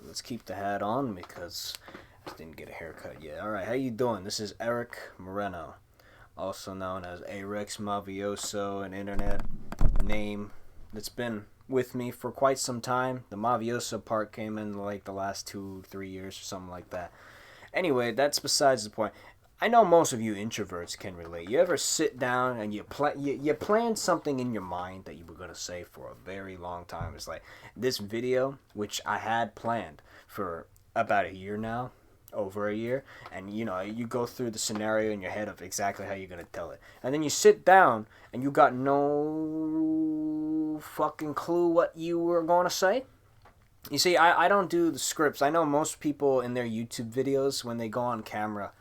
let's keep the hat on because I didn't get a haircut yet. All right, how you doing? This is Eric Moreno, also known as Arex Mavioso, an internet name that's been with me for quite some time. The Mavioso part came in like the last 2-3 years or something like that. Anyway, that's besides the point. I know most of you introverts can relate. You ever sit down and you plan something in your mind that you were going to say for a very long time. It's like this video, which I had planned for about a year now, over a year, and you go through the scenario in your head of exactly how you're going to tell it. And then you sit down and you got no fucking clue what you were going to say. You see, I don't do the scripts. I know most people in their YouTube videos, when they go on camera,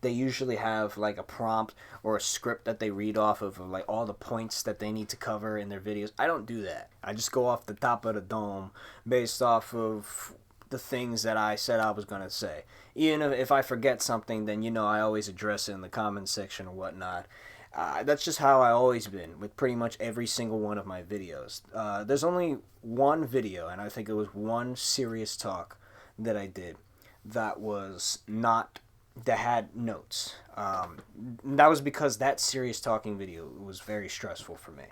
they usually have like a prompt or a script that they read off of like all the points that they need to cover in their videos. I don't do that. I just go off the top of the dome based off of the things that I said I was going to say. Even if I forget something, then I always address it in the comment section or whatnot. That's just how I always been with pretty much every single one of my videos. There's only one video, and I think it was one serious talk that I did that was not... that had notes. That was because that serious talking video was very stressful for me,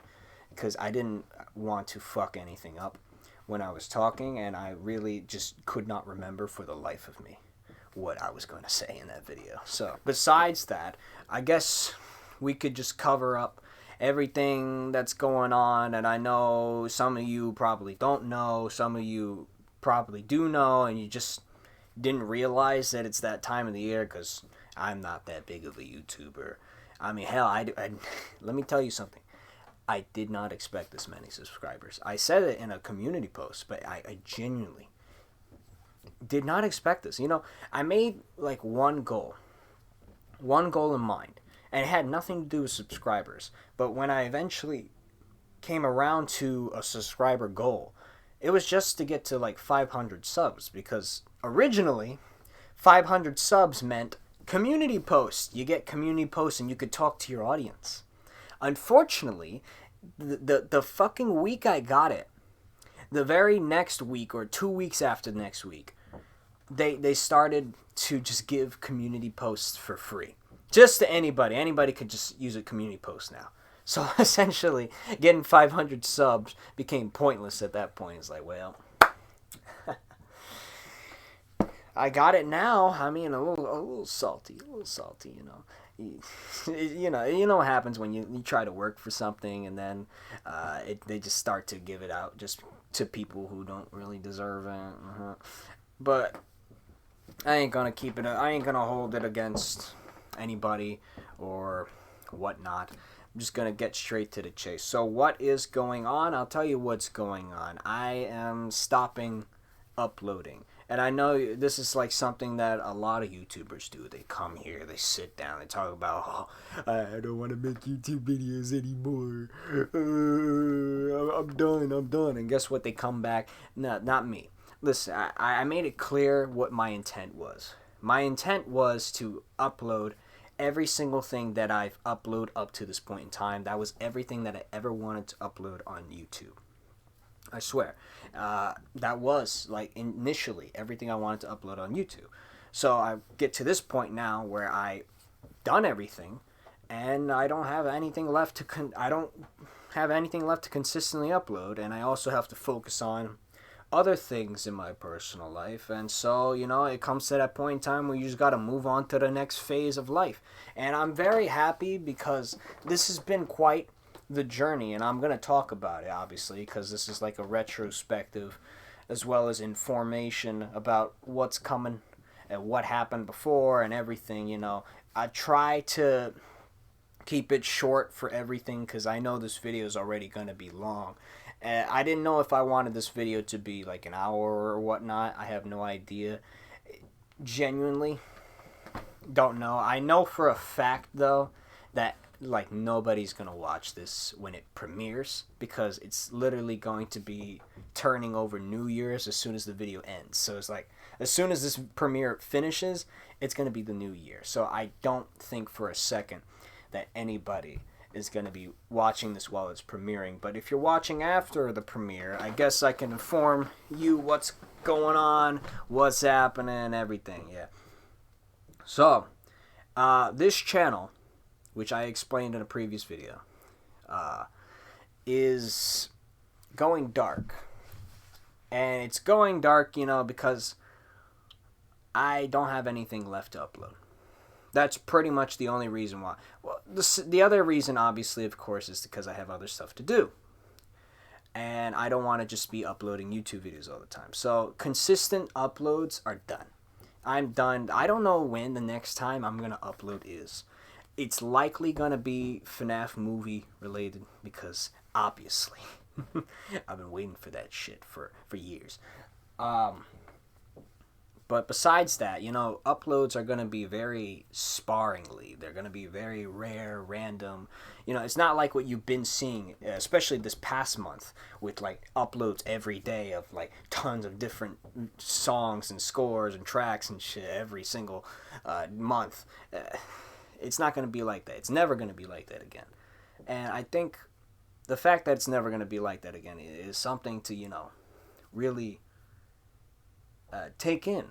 because I didn't want to fuck anything up when I was talking, and I really just could not remember for the life of me what I was going to say in that video. So besides that, I guess we could just cover up everything that's going on, and I know some of you probably don't know, some of you probably do know, and you just didn't realize that it's that time of the year, because I'm not that big of a YouTuber. I mean, hell, I let me tell you something. I did not expect this many subscribers. I said it in a community post, but I genuinely did not expect this. I made like one goal in mind, and it had nothing to do with subscribers. But when I eventually came around to a subscriber goal, it was just to get to like 500 subs, because originally 500 subs meant community posts. You get community posts and you could talk to your audience. Unfortunately, the fucking week I got it, the very next week or 2 weeks after the next week, they started to just give community posts for free. Just to anybody. Anybody could just use a community post now. So essentially, getting 500 subs became pointless at that point. It's like, well, I got it now. I mean, a little salty, You know what happens when you try to work for something, and then they just start to give it out just to people who don't really deserve it. But I ain't gonna keep it. I ain't gonna hold it against anybody or whatnot. I'm just gonna get straight to the chase. So what is going on? I'll tell you what's going on. I am stopping uploading. And I know this is like something that a lot of YouTubers do. They come here, they sit down, they talk about, oh, I don't want to make YouTube videos anymore. I'm done. And guess what? They come back. No, not me. Listen, I made it clear what my intent was. My intent was to upload every single thing that I've uploaded up to this point in time. That was everything that I ever wanted to upload on YouTube. I swear. That was, like, initially everything I wanted to upload on YouTube. So I get to this point now where I done everything, and I don't have anything left to consistently upload, and I also have to focus on other things in my personal life. And so, it comes to that point in time where you just got to move on to the next phase of life. And I'm very happy because this has been quite the journey, and I'm going to talk about it, obviously, because this is like a retrospective as well as information about what's coming and what happened before and everything. I try to keep it short for everything because I know this video is already going to be long. I didn't know if I wanted this video to be like an hour or whatnot. I have no idea. Genuinely don't know. I know for a fact, though, that like nobody's gonna watch this when it premieres, because it's literally going to be turning over New Year's as soon as the video ends. So it's like as soon as this premiere finishes, it's gonna be the new year. So I don't think for a second that anybody is going to be watching this while it's premiering. But if you're watching after the premiere, I guess I can inform you what's going on, what's happening, everything. Yeah. So, this channel, which I explained in a previous video, is going dark. And it's going dark, because I don't have anything left to upload. That's pretty much the only reason why. Well, the other reason, obviously, of course, is because I have other stuff to do. And I don't want to just be uploading YouTube videos all the time. So, consistent uploads are done. I'm done. I don't know when the next time I'm going to upload is. It's likely going to be FNAF movie related because, obviously, I've been waiting for that shit for years. But besides that, uploads are going to be very sparingly. They're going to be very rare, random. It's not like what you've been seeing, especially this past month, with, uploads every day of, tons of different songs and scores and tracks and shit every single month. It's not going to be like that. It's never going to be like that again. And I think the fact that it's never going to be like that again is something to, really take in,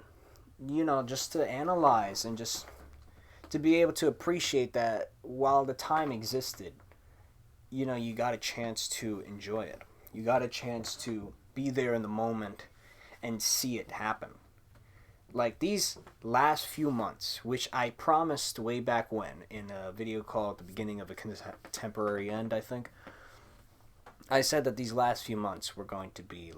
just to analyze and just to be able to appreciate that while the time existed, you got a chance to enjoy it. You got a chance to be there in the moment and see it happen. Like these last few months, which I promised way back when in a video called The Beginning of a Contemporary End, I think. I said that these last few months were going to be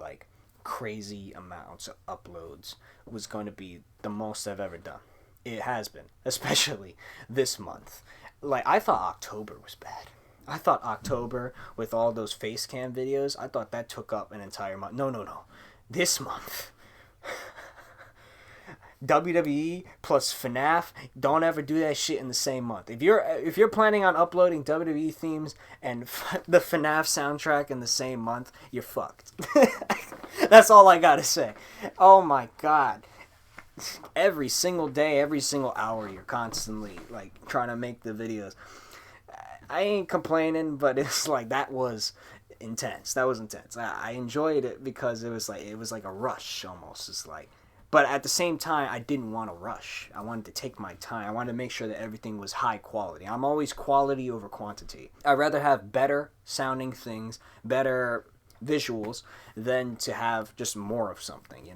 crazy amounts of uploads. It was going to be the most I've ever done. It has been, especially this month. I thought October was bad. I thought October with all those face cam videos, I thought that took up an entire month. No. This month. WWE plus FNAF, don't ever do that shit in the same month. If you're planning on uploading WWE themes and the FNAF soundtrack in the same month, you're fucked. That's all I gotta say. Oh my god. Every single day, every single hour, you're constantly trying to make the videos. I ain't complaining, but it's that was intense. That was intense. I enjoyed it because it was like a rush almost. It's but at the same time, I didn't want to rush. I wanted to take my time. I wanted to make sure that everything was high quality. I'm always quality over quantity. I'd rather have better sounding things, better visuals, than to have just more of something,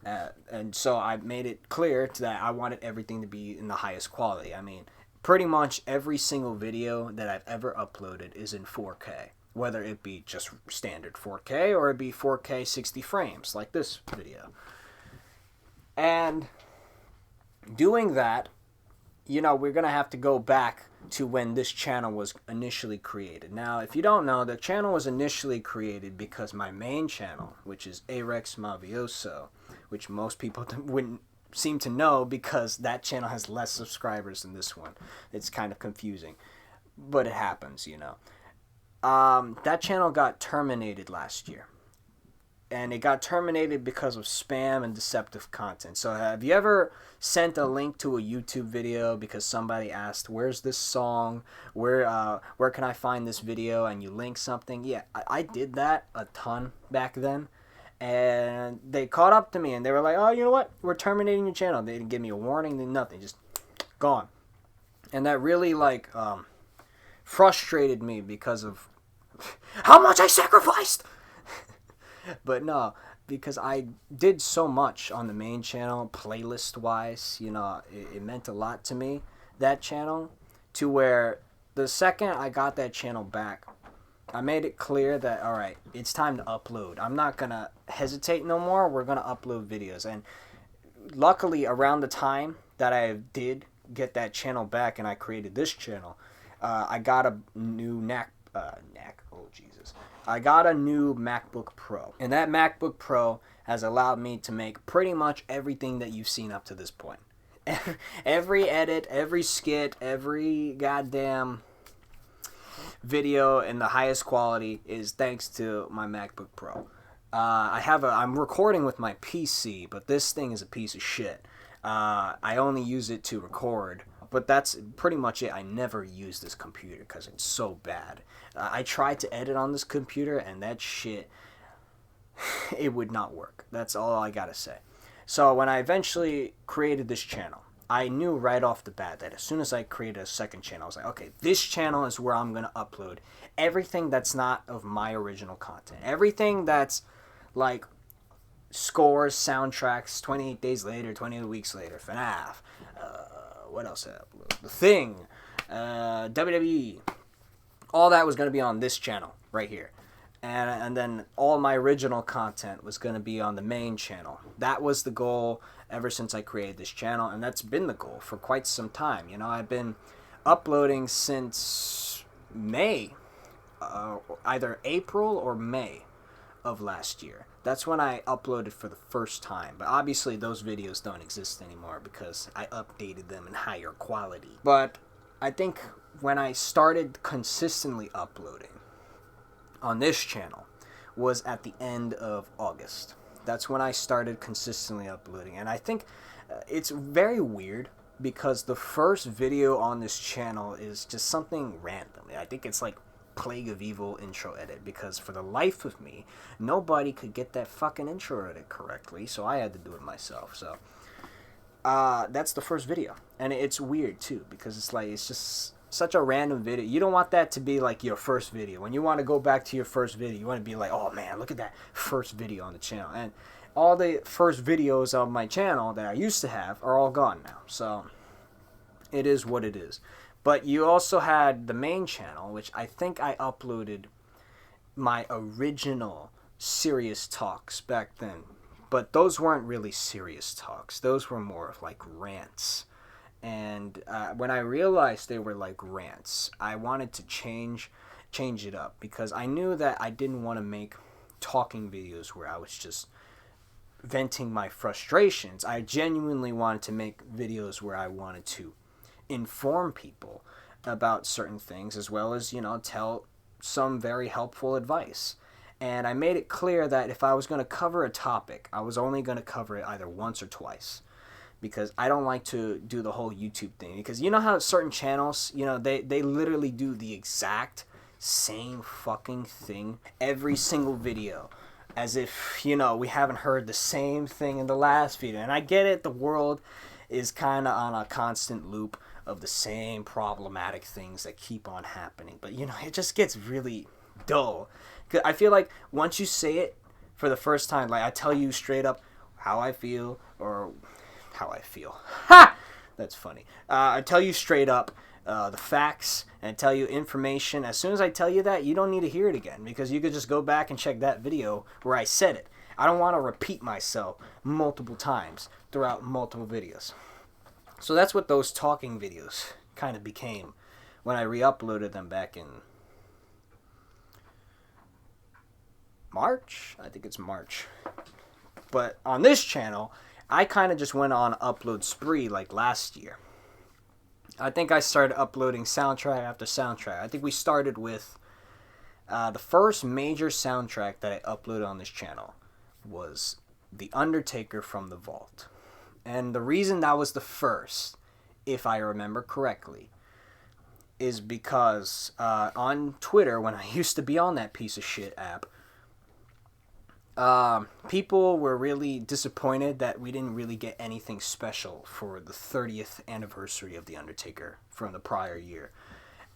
And so I made it clear that I wanted everything to be in the highest quality. I mean, pretty much every single video that I've ever uploaded is in 4K. Whether it be just standard 4K or it be 4K 60 frames, like this video. And doing that, we're going to have to go back to when this channel was initially created. Now, if you don't know, the channel was initially created because my main channel, which is Arrivederci Mavioso, which most people wouldn't seem to know because that channel has less subscribers than this one. It's kind of confusing, but it happens, That channel got terminated last year. And it got terminated because of spam and deceptive content. So have you ever sent a link to a YouTube video because somebody asked, where's this song? Where can I find this video? And you link something? Yeah, I did that a ton back then. And they caught up to me and they were like, oh, you know what? We're terminating your channel. They didn't give me a warning, nothing. Just gone. And that really frustrated me because of how much I sacrificed. But no, because I did so much on the main channel, playlist-wise, it meant a lot to me, that channel, to where the second I got that channel back, I made it clear that, alright, it's time to upload. I'm not going to hesitate no more, we're going to upload videos. And luckily, around the time that I did get that channel back and I created this channel, I got a new I got a new MacBook Pro. And that MacBook Pro has allowed me to make pretty much everything that you've seen up to this point. Every edit, every skit, every goddamn video in the highest quality is thanks to my MacBook Pro. I'm recording with my PC, but this thing is a piece of shit. I only use it to record. But that's pretty much it. I never use this computer because it's so bad. I tried to edit on this computer, and that shit, it would not work. That's all I gotta say. So when I eventually created this channel, I knew right off the bat that as soon as I created a second channel, I was like, okay, this channel is where I'm going to upload everything that's not of my original content. Everything that's like scores, soundtracks, 28 Days Later, 28 Weeks Later, FNAF, what else? The Thing, WWE. All that was going to be on this channel right here. And then all my original content was going to be on the main channel. That was the goal ever since I created this channel, and that's been the goal for quite some time. You know, I've been uploading since May, either April or May of last year. That's when I uploaded for the first time. But obviously those videos don't exist anymore because I updated them in higher quality. But I think when I started consistently uploading on this channel was at the end of August. That's when I started consistently uploading. And I think it's very weird because the first video on this channel is just something random. I think it's like Plague of Evil intro edit, because for the life of me, nobody could get that fucking intro edit correctly, so I had to do it myself. So that's the first video. And it's weird too, because it's just such a random video. You don't want that to be like your first video. When you want to go back to your first video, you want to be like, oh man, look at that first video on the channel. And all the first videos on my channel that I used to have are all gone now. So it is what it is. But you also had the main channel, which I think I uploaded my original serious talks back then. But those weren't really serious talks. Those were more of like rants. And when I realized they were like rants, I wanted to change it up, because I knew that I didn't want to make talking videos where I was just venting my frustrations. I genuinely wanted to make videos where I wanted to inform people about certain things, as well as, you know, tell some very helpful advice. And I made it clear that if I was going to cover a topic, I was only going to cover it either once or twice. Because I don't like to do the whole YouTube thing. Because you know how certain channels, you know, they literally do the exact same fucking thing every single video. As if, you know, we haven't heard the same thing in the last video. And I get it, the world is kind of on a constant loop of the same problematic things that keep on happening. But, you know, it just gets really dull. 'Cause I feel like once you say it for the first time, like I tell you straight up how I feel, or how I feel. Ha! That's funny. I tell you straight up the facts and tell you information. As soon as I tell you that, you don't need to hear it again, because you could just go back and check that video where I said it. I don't want to repeat myself multiple times throughout multiple videos. So that's what those talking videos kind of became when I re-uploaded them back in March? I think it's March. But on this channel, I kind of just went on an upload spree like last year. I think I started uploading soundtrack after soundtrack. I think we started with the first major soundtrack that I uploaded on this channel was The Undertaker from the Vault. And the reason that was the first, if I remember correctly, is because on Twitter, when I used to be on that piece of shit app, people were really disappointed that we didn't really get anything special for the 30th anniversary of The Undertaker from the prior year.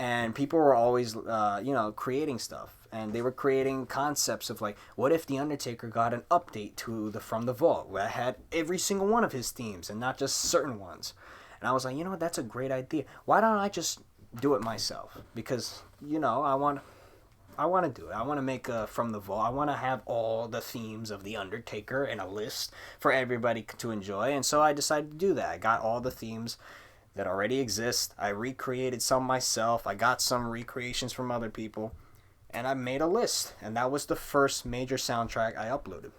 And people were always, you know, creating stuff. And they were creating concepts of like, what if The Undertaker got an update to the From the Vault where it had every single one of his themes and not just certain ones. And I was like, you know what, that's a great idea. Why don't I just do it myself? Because, you know, I want to do it. I want to make a From the Vault. I want to have all the themes of The Undertaker in a list for everybody to enjoy. And so I decided to do that. I got all the themes that already exist. I recreated some myself. I got some recreations from other people. And I made a list. And that was the first major soundtrack I uploaded.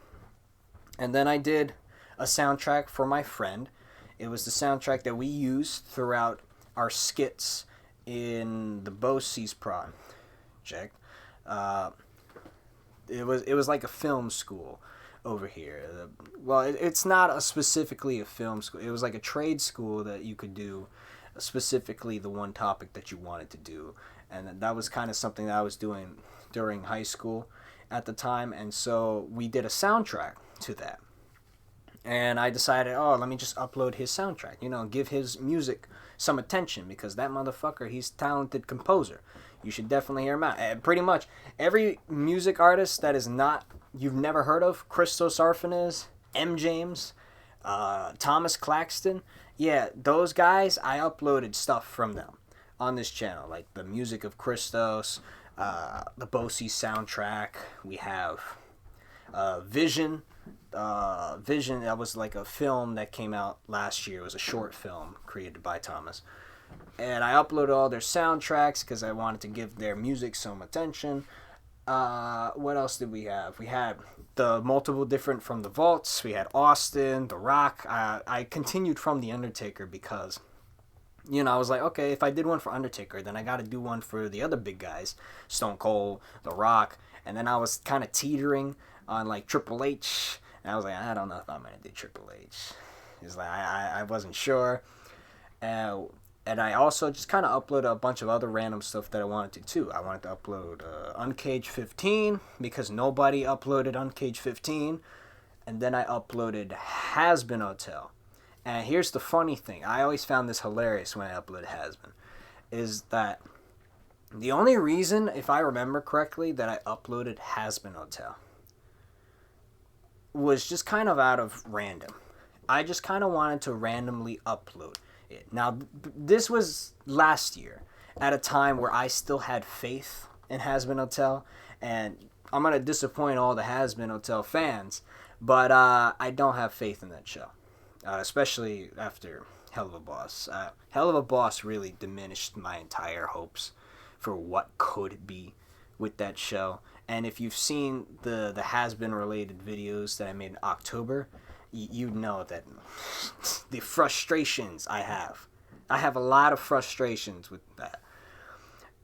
And then I did a soundtrack for my friend. It was the soundtrack that we used throughout our skits in the BOCES project. It was like a film school over here. Well, it's not specifically a film school. It was like a trade school that you could do specifically the one topic that you wanted to do. And that was kind of something that I was doing during high school at the time. And so we did a soundtrack to that. And I decided, oh, let me just upload his soundtrack, give his music some attention, because that motherfucker, he's a talented composer. You should definitely hear him out. And pretty much every music artist that is not, you've never heard of, Christos Arphanes, M. James, Thomas Claxton, yeah, those guys, I uploaded stuff from them on this channel, like the music of Christos, the Bosey soundtrack. We have Vision. Vision, that was like a film that came out last year. It was a short film created by Thomas. And I uploaded all their soundtracks because I wanted to give their music some attention. What else did we have? We had the multiple different from the Vaults. We had Austin, The Rock. I continued from The Undertaker because, I was like, okay, if I did one for Undertaker, then I got to do one for the other big guys, Stone Cold, The Rock. And then I was kind of teetering on like Triple H. And I was like, I don't know if I'm going to do Triple H. It's like, I wasn't sure. And I also just kind of uploaded a bunch of other random stuff that I wanted to, too. I wanted to upload Uncaged 15, because nobody uploaded Uncaged 15. And then I uploaded Has-Been Hotel. And here's the funny thing. I always found this hilarious when I uploaded Has-Been. Is that the only reason, if I remember correctly, that I uploaded Has-Been Hotel was just kind of out of random. I just kind of wanted to randomly upload it. Now, this was last year, at a time where I still had faith in Has-Been Hotel, and I'm going to disappoint all the Has-Been Hotel fans, but I don't have faith in that show, especially after Hell of a Boss. Hell of a Boss really diminished my entire hopes for what could be with that show. And if you've seen the Has-Been related videos that I made in October, you know that the frustrations I have. I have a lot of frustrations with that.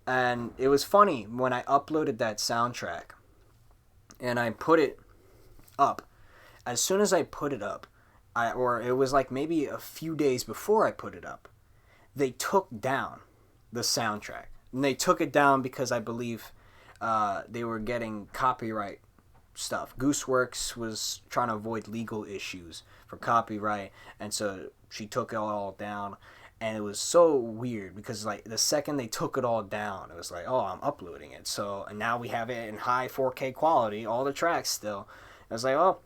And it was funny when I uploaded that soundtrack and I put it up. As soon as I put it up, or it was like maybe a few days before I put it up, they took down the soundtrack. And they took it down because I believe they were getting copyright stuff. Gooseworks was trying to avoid legal issues for copyright, and so she took it all down. And it was so weird because like the second they took it all down, it was like, oh, I'm uploading it. So and now we have it in high 4K quality, all the tracks still. I was like, oh,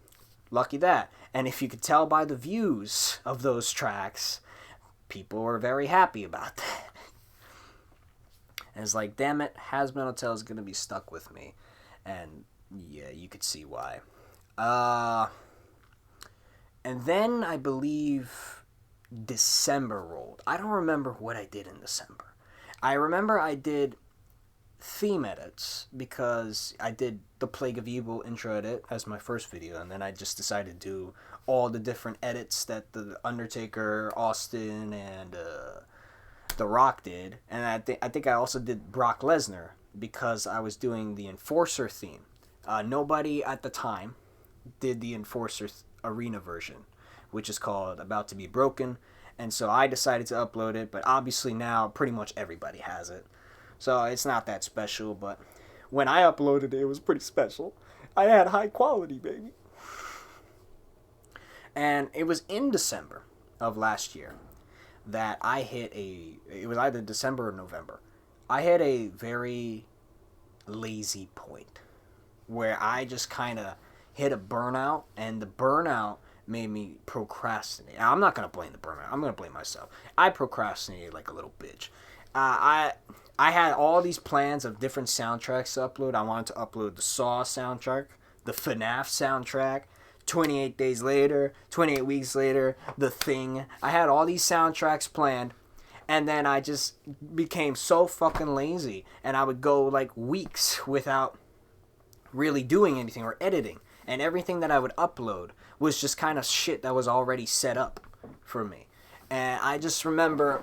lucky that. And if you could tell by the views of those tracks, people were very happy about that. And it's like, damn it, Has-Been Hotel is going to be stuck with me. And yeah, you could see why. And then I believe December rolled. I don't remember what I did in December. I remember I did theme edits because I did the Plague of Evil intro edit as my first video. And then I just decided to do all the different edits that the Undertaker, Austin, and The Rock did. And I think I also did Brock Lesnar because I was doing the Enforcer theme. Nobody at the time did the Enforcer arena version, which is called About to Be Broken. And so I decided to upload it, but obviously now pretty much everybody has it. So it's not that special, but when I uploaded it, it was pretty special. I had high quality, baby. And it was in December of last year that I hit it was either December or November. I had a very lazy point where I just kind of hit a burnout, and the burnout made me procrastinate. Now, I'm not going to blame the burnout. I'm going to blame myself. I procrastinated like a little bitch. I had all these plans of different soundtracks to upload. I wanted to upload the Saw soundtrack, the FNAF soundtrack, 28 Days Later, 28 Weeks Later, The Thing. I had all these soundtracks planned, and then I just became so fucking lazy, and I would go like weeks without really doing anything or editing, and everything that I would upload was just kind of shit that was already set up for me. And I just remember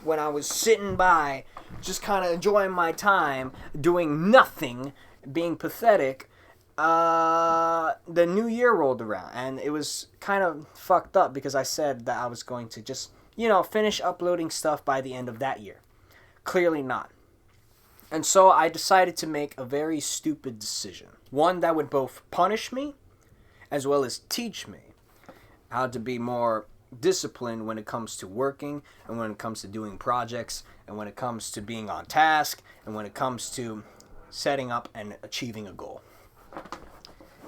when I was sitting by, just kind of enjoying my time, doing nothing, being pathetic, the new year rolled around, and it was kind of fucked up because I said that I was going to just finish uploading stuff by the end of that year. Clearly not. And so I decided to make a very stupid decision. One that would both punish me as well as teach me how to be more disciplined when it comes to working and when it comes to doing projects and when it comes to being on task and when it comes to setting up and achieving a goal.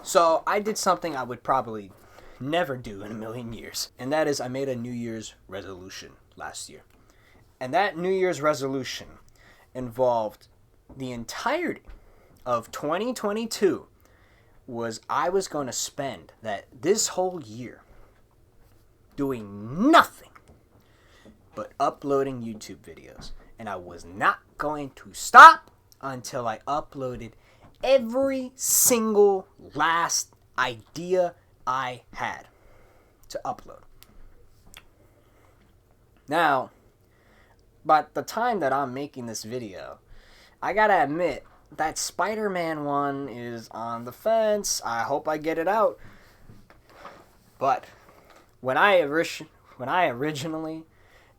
So I did something I would probably never do in a million years, and that is I made a New Year's resolution last year. And that New Year's resolution involved the entirety of 2022 was I was going to spend this whole year doing nothing but uploading YouTube videos. And I was not going to stop until I uploaded every single last idea I had to upload. Now, by the time that I'm making this video, I gotta admit, that Spider-Man one is on the fence. I hope I get it out. But when I originally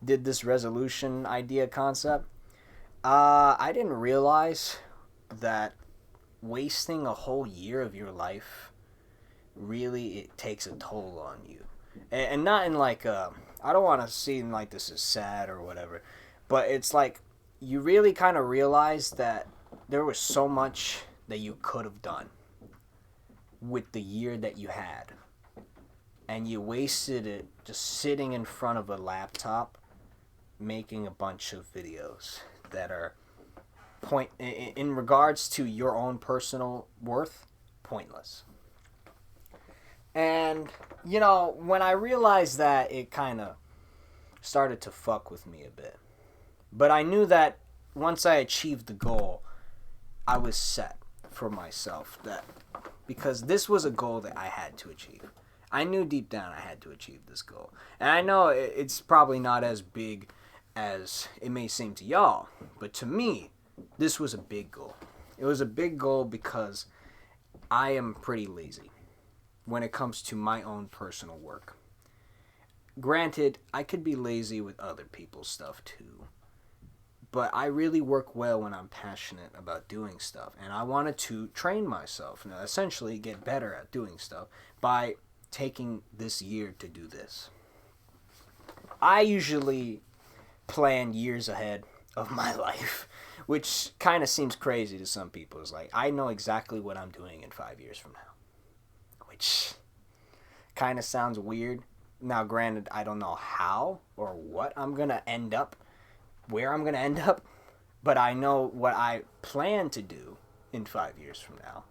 did this resolution idea concept, I didn't realize that wasting a whole year of your life really it takes a toll on you. And not in like I don't want to seem like this is sad or whatever, but it's like you really kind of realize that there was so much that you could have done with the year that you had. And you wasted it just sitting in front of a laptop making a bunch of videos that are in regards to your own personal worth, pointless. And, when I realized that, it kind of started to fuck with me a bit. But I knew that once I achieved the goal, I was set for myself, because this was a goal that I had to achieve. I knew deep down I had to achieve this goal. And I know it's probably not as big as it may seem to y'all, but to me, this was a big goal. It was a big goal because I am pretty lazy when it comes to my own personal work. Granted, I could be lazy with other people's stuff too, but I really work well when I'm passionate about doing stuff, and I wanted to train myself and essentially get better at doing stuff by taking this year to do this. I usually plan years ahead of my life, which kind of seems crazy to some people. It's like, I know exactly what I'm doing in 5 years from now, which kind of sounds weird. Now, granted, I don't know how or what I'm going to end up, where I'm going to end up, but I know what I plan to do in 5 years from now.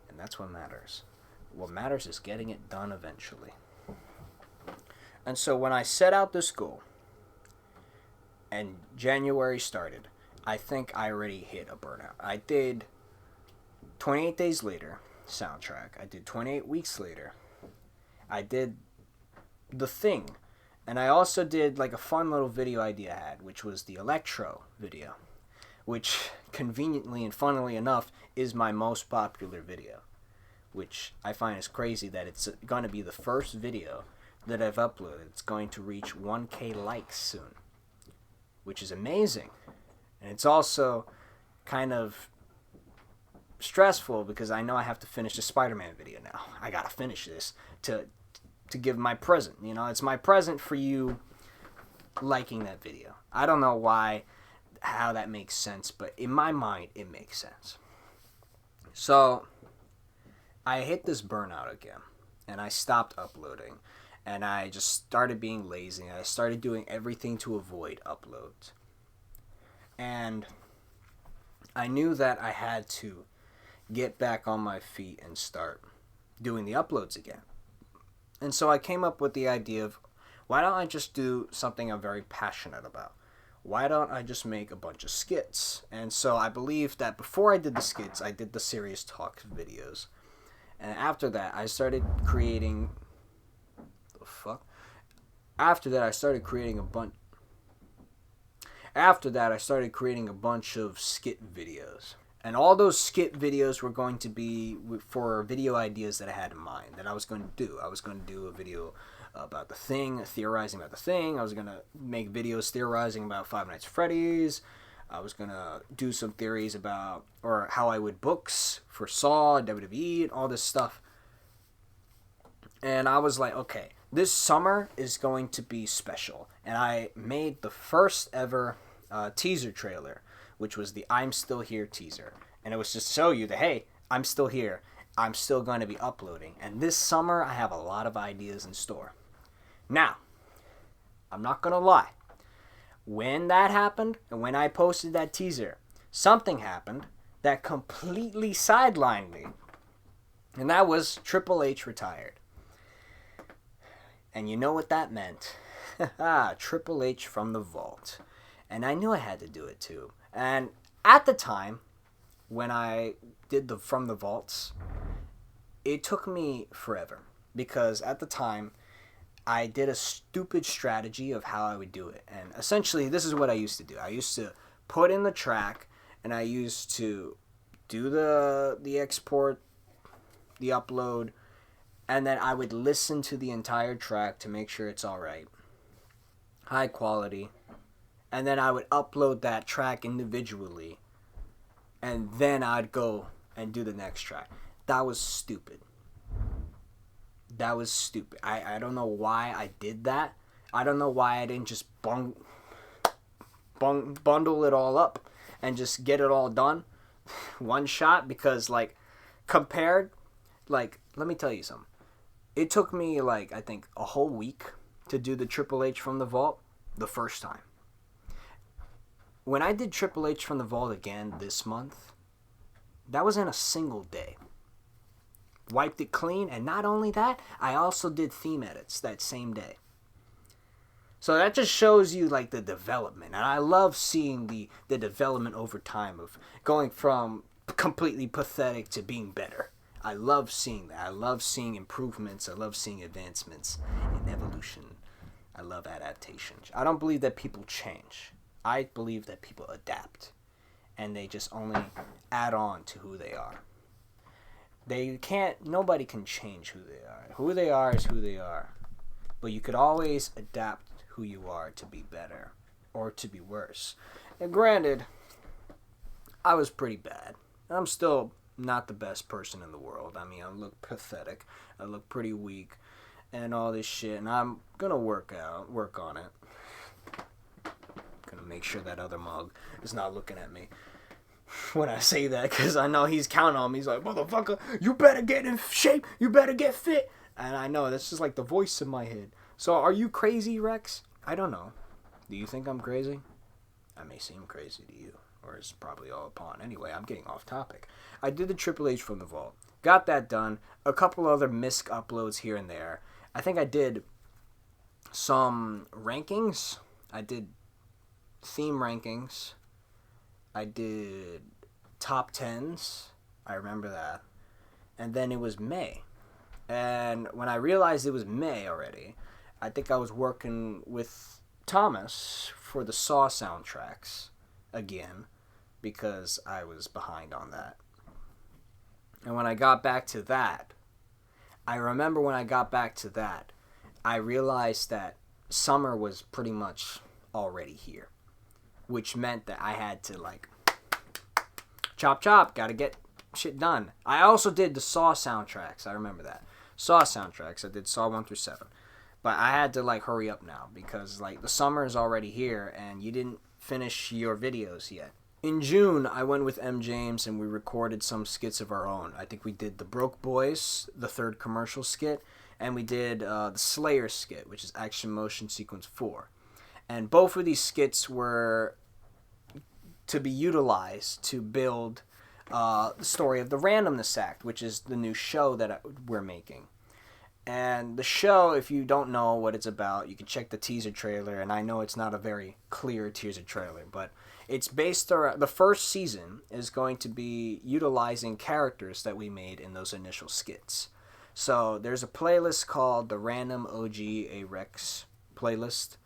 And that's what matters. What matters is getting it done eventually. And so when I set out this goal, and January started, I think I already hit a burnout. I did 28 Days Later soundtrack. I did 28 Weeks Later. I did The Thing. And I also did like a fun little video idea I had, which was the Electro video, which conveniently and funnily enough is my most popular video, which I find is crazy that it's going to be the first video that I've uploaded. It's going to reach 1K likes soon, which is amazing. And it's also kind of stressful because I know I have to finish the Spider-Man video now. I got to finish this to give my present. It's my present for you liking that video. I don't know how that makes sense, but in my mind, it makes sense. So I hit this burnout again, and I stopped uploading, and I just started being lazy, and I started doing everything to avoid uploads. And I knew that I had to get back on my feet and start doing the uploads again. And so I came up with the idea of, why don't I just do something I'm very passionate about? Why don't I just make a bunch of skits? And so I believe that before I did the skits, I did the serious talk videos. And after that, I started creating... After that, I started creating a bunch of skit videos. And all those skit videos were going to be for video ideas that I had in mind, that I was going to do. I was going to do a video about The Thing, theorizing about The Thing. I was going to make videos theorizing about Five Nights at Freddy's. I was going to do some theories about, or how I would books for Saw, WWE, and all this stuff. And I was like, okay, this summer is going to be special. And I made the first ever teaser trailer, which was the I'm Still Here teaser. And it was just to show you that, hey, I'm still here. I'm still going to be uploading. And this summer, I have a lot of ideas in store. Now, I'm not going to lie. When that happened, and when I posted that teaser, something happened that completely sidelined me. And that was Triple H retired. And you know what that meant. Triple H from the vault. And I knew I had to do it too. And at the time, when I did the From the Vaults, it took me forever. Because at the time, I did a stupid strategy of how I would do it. And essentially, this is what I used to do. I used to put in the track, and I used to do the export, the upload, and then I would listen to the entire track to make sure it's all right. High quality. And then I would upload that track individually. And then I'd go and do the next track. That was stupid. That was stupid. I don't know why I did that. I don't know why I didn't just bundle it all up and just get it all done. One shot. Because, like, compared, like, let me tell you something. It took me, like, I think a whole week to do the Triple H from the Vault the first time. When I did Triple H from the Vault again this month, that was in a single day. Wiped it clean, and not only that, I also did theme edits that same day. So that just shows you, like, the development. And I love seeing the development over time of going from completely pathetic to being better. I love seeing that. I love seeing improvements. I love seeing advancements in evolution. I love adaptation. I don't believe that people change. I believe that people adapt. And they just only add on to who they are. Nobody can change who they are. Who they are is who they are. But you could always adapt who you are to be better or to be worse. And granted, I was pretty bad. I'm still not the best person in the world. I mean, I look pathetic. I look pretty weak and all this shit. And I'm gonna work on it. Gonna make sure that other mug is not looking at me when I say that, because I know he's counting on me. He's like, motherfucker, you better get in shape. You better get fit. And I know that's just like the voice in my head. So are you crazy, Rex? I don't know. Do you think I'm crazy? I may seem crazy to you. Or it's probably all upon. Anyway, I'm getting off topic. I did the Triple H from the Vault. Got that done. A couple other misc uploads here and there. I think I did some rankings. I did theme rankings. I did top 10s. I remember that. And then it was May. And when I realized it was May already, I think I was working with Thomas for the Saw soundtracks again, because I was behind on that. And when I got back to that, I remember when I got back to that, I realized that summer was pretty much already here, which meant that I had to, like, chop, gotta get shit done. I also did the Saw soundtracks. I remember that. Saw soundtracks. I did Saw 1 through 7. But I had to, like, hurry up now because, like, the summer is already here and you didn't finish your videos yet. In June, I went with M. James and we recorded some skits of our own. I think we did the Broke Boys, the third commercial skit, and we did the Slayer skit, which is Action Motion Sequence 4. And both of these skits were to be utilized to build the story of the Randomness Act, which is the new show that we're making. And the show, if you don't know what it's about, you can check the teaser trailer, and I know it's not a very clear teaser trailer, but it's based around, the first season is going to be utilizing characters that we made in those initial skits. So there's a playlist called the Random OG A Rex playlist.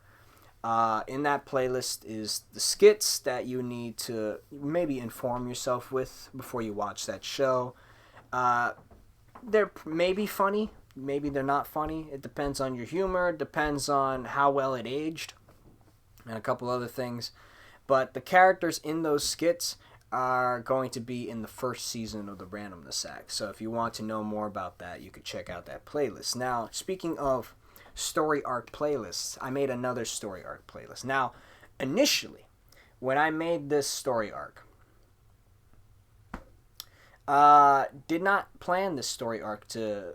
In that playlist is the skits that you need to maybe inform yourself with before you watch that show. They're maybe funny. maybe they're not funny. It depends on your humor, depends on how well it aged, and a couple other things. But the characters in those skits are going to be in the first season of the Randomness Sack. So if you want to know more about that, you could check out that playlist. Now, speaking of story arc playlists, I made another story arc playlist. Now, initially, when I made this story arc, did not plan this story arc to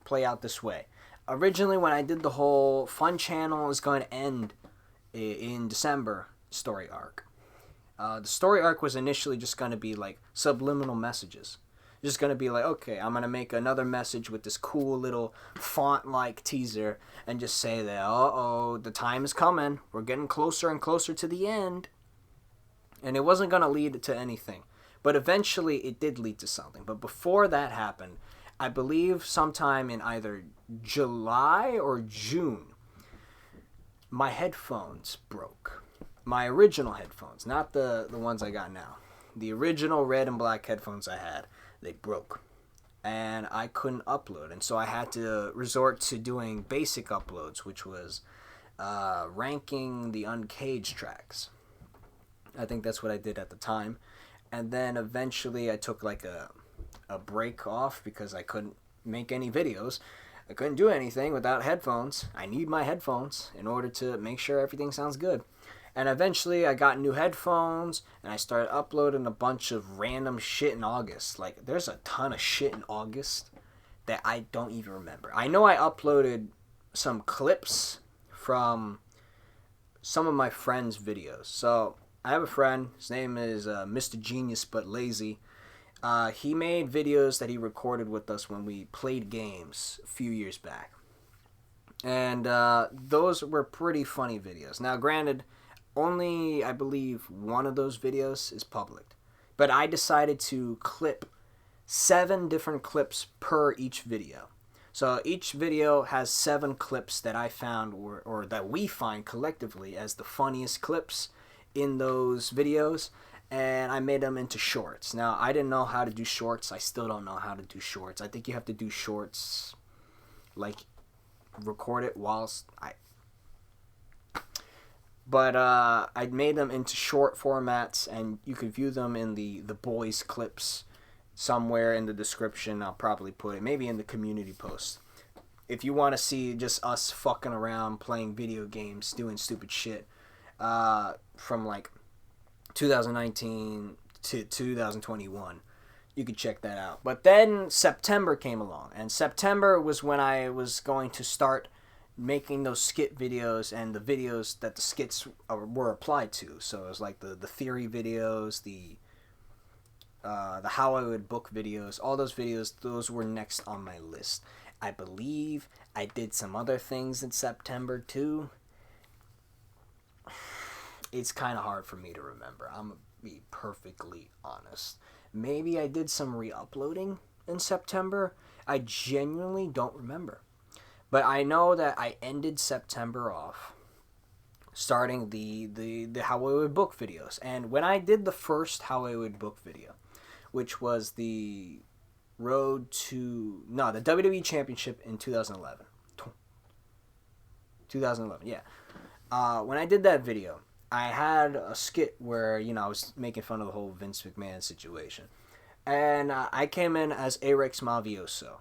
play out this way. Originally, when I did the whole Fun Channel is going to end in December story arc, the story arc was initially just going to be like subliminal messages. Just going to be like, okay, I'm going to make another message with this cool little font-like teaser and just say that, uh-oh, the time is coming. We're getting closer and closer to the end. And it wasn't going to lead to anything. But eventually it did lead to something. But before that happened, I believe sometime in either July or June, my headphones broke. My original headphones, not the ones I got now. The original red and black headphones I had, they broke. And I couldn't upload. And so I had to resort to doing basic uploads, which was ranking the uncaged tracks. I think that's what I did at the time. And then eventually I took like a break off because I couldn't make any videos. I couldn't do anything without headphones. I need my headphones in order to make sure everything sounds good. And eventually I got new headphones and I started uploading a bunch of random shit in August. Like, there's a ton of shit in August that I don't even remember. I know I uploaded some clips from some of my friends' videos. So I have a friend. His name is Mr. Genius But Lazy. He made videos that he recorded with us when we played games a few years back. And those were pretty funny videos. Now, granted, only, I believe, one of those videos is public. But I decided to clip 7 different clips per each video. So each video has 7 clips that I found, or that we find collectively as the funniest clips in those videos. And I made them into shorts. Now, I didn't know how to do shorts. I still don't know how to do shorts. I think you have to do shorts, like, record it whilst But I made them into short formats, and you can view them in the boys clips somewhere in the description. I'll probably put it, maybe in the community post. If you want to see just us fucking around, playing video games, doing stupid shit, from like 2019 to 2021, you could check that out. But then September came along, and September was when I was going to start making those skit videos and the videos that the skits were applied to. So it was like the theory videos, the how I would book videos, all those videos, those were next on my list. I believe I did some other things in September too. It's kind of hard for me to remember. I'm going to be perfectly honest. Maybe I did some re-uploading in September. I genuinely don't remember. But I know that I ended September off starting the How I Would Book videos. And when I did the first How I Would Book video, which was the the WWE Championship in 2011. 2011, yeah. When I did that video, I had a skit where, I was making fun of the whole Vince McMahon situation. And I came in as Arex Mavioso.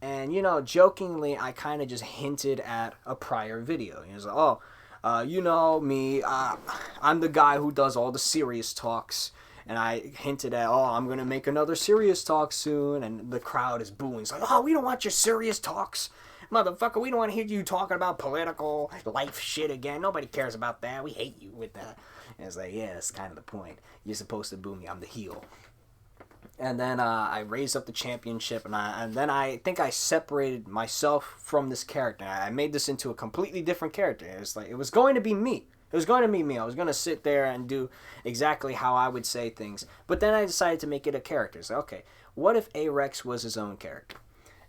And, jokingly, I kind of just hinted at a prior video. He was like, me, I'm the guy who does all the serious talks. And I hinted at, I'm going to make another serious talk soon. And the crowd is booing. It's like, we don't want your serious talks. Motherfucker, we don't want to hear you talking about political life shit again. Nobody cares about that. We hate you with that. And it's like, yeah, that's kind of the point. You're supposed to boo me. I'm the heel. And then I raised up the championship, and then I think I separated myself from this character. I made this into a completely different character. It was going to be me. It was going to be me. I was going to sit there and do exactly how I would say things. But then I decided to make it a character. So, okay, what if Arex was his own character?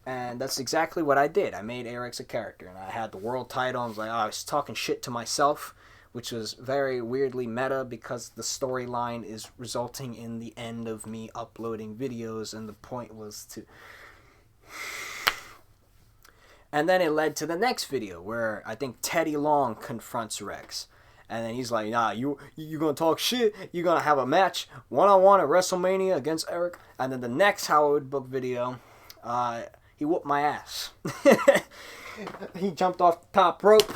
And that's exactly what I did. I made Arex a character, and I had the world title. I was like, I was talking shit to myself, which was very weirdly meta because the storyline is resulting in the end of me uploading videos, and the point was to... And then it led to the next video where I think Teddy Long confronts Rex. And then he's like, nah, you gonna talk shit? You gonna have a match one-on-one at WrestleMania against Eric? And then the next Howard Book video, he whooped my ass. He jumped off the top rope,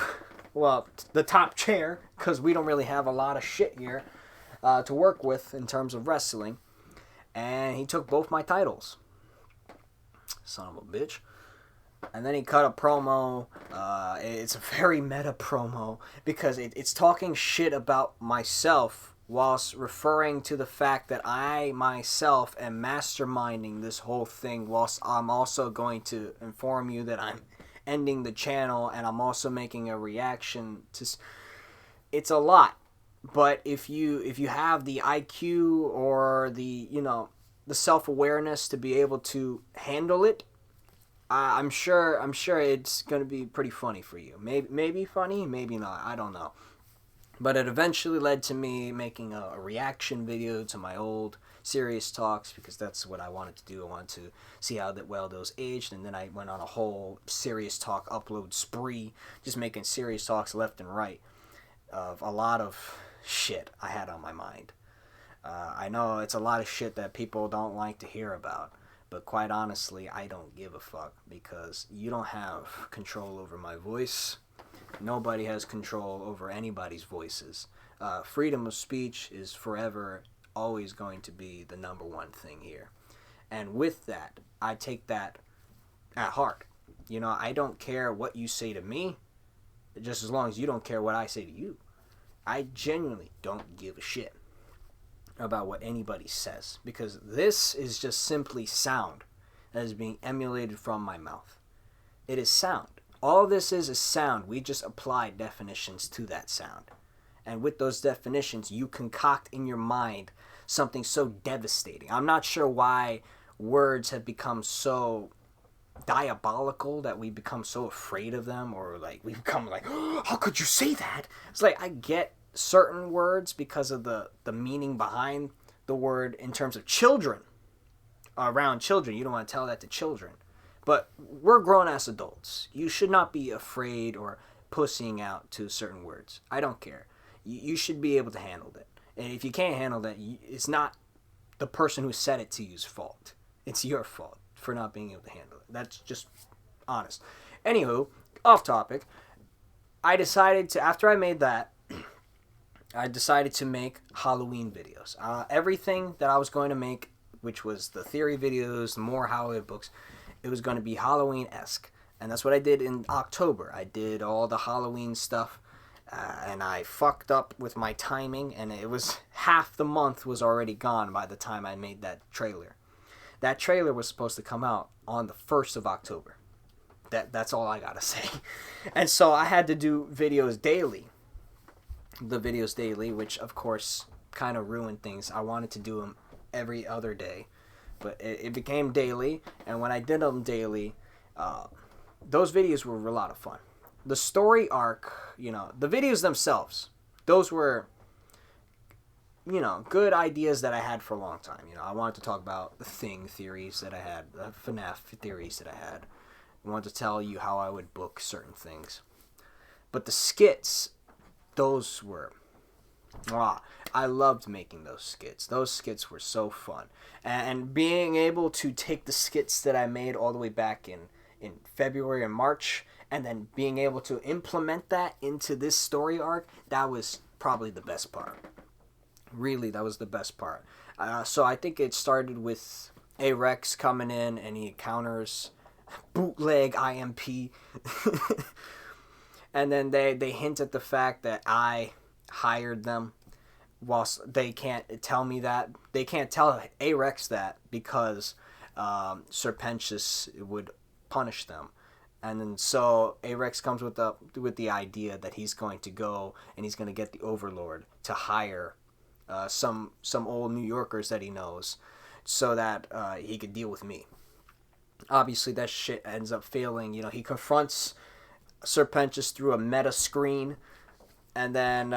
well, the top chair, because we don't really have a lot of shit here to work with in terms of wrestling. And he took both my titles. Son of a bitch. And then he cut a promo. It's a very meta promo because it's talking shit about myself whilst referring to the fact that I myself am masterminding this whole thing, whilst I'm also going to inform you that I'm ending the channel and I'm also making a reaction to... It's a lot. But if you have the IQ or the self-awareness to be able to handle it, I'm sure it's going to be pretty funny for you. Maybe funny, maybe not. I don't know. But it eventually led to me making a reaction video to my old serious talks, because that's what I wanted to do. I wanted to see how well those aged, and then I went on a whole serious talk upload spree, just making serious talks left and right of a lot of shit I had on my mind. I know it's a lot of shit that people don't like to hear about. But quite honestly, I don't give a fuck, because you don't have control over my voice. Nobody has control over anybody's voices. Freedom of speech is forever always going to be the number one thing here. And with that, I take that at heart. I don't care what you say to me, just as long as you don't care what I say to you. I genuinely don't give a shit about what anybody says, because this is just simply sound that is being emulated from my mouth. It is sound. All this is sound. We just apply definitions to that sound. And with those definitions, you concoct in your mind something so devastating. I'm not sure why words have become so diabolical that we become so afraid of them, or like we become like, oh, how could you say that? It's like, I get certain words because of the meaning behind the word in terms of children. Around children, you don't want to tell that to children. But we're grown-ass adults. You should not be afraid or pussying out to certain words. I don't care. You should be able to handle it. And if you can't handle that, it's not the person who said it to you's fault. It's your fault for not being able to handle it. That's just honest. Anywho, off topic. I decided to, after I made that, I decided to make Halloween videos. Everything that I was going to make, which was the theory videos, the more Halloween books, it was going to be Halloween-esque. And that's what I did in October. I did all the Halloween stuff, and I fucked up with my timing, and it was half the month was already gone by the time I made that trailer. That trailer was supposed to come out on the 1st of October. That's all I gotta say. And so I had to do videos daily. The videos daily, which of course kind of ruined things. I wanted to do them every other day, but it became daily. And when I did them daily, those videos were a lot of fun. The story arc, the videos themselves, those were, good ideas that I had for a long time. I wanted to talk about the Thing theories that I had, the FNAF theories that I had. I wanted to tell you how I would book certain things. But the skits, those were... I loved making those skits. Those skits were so fun. And being able to take the skits that I made all the way back in February and March, and then being able to implement that into this story arc, that was probably the best part. Really, that was the best part. So I think it started with A-Rex coming in, and he encounters bootleg IMP. And then they hint at the fact that I hired them, whilst they can't tell me that. They can't tell A-Rex that because Serpentius would punish them. And then so A-Rex comes with the idea that he's going to go and he's going to get the Overlord to hire some old New Yorkers that he knows so that he could deal with me. Obviously that shit ends up failing. He confronts Serpentius through a meta screen, and then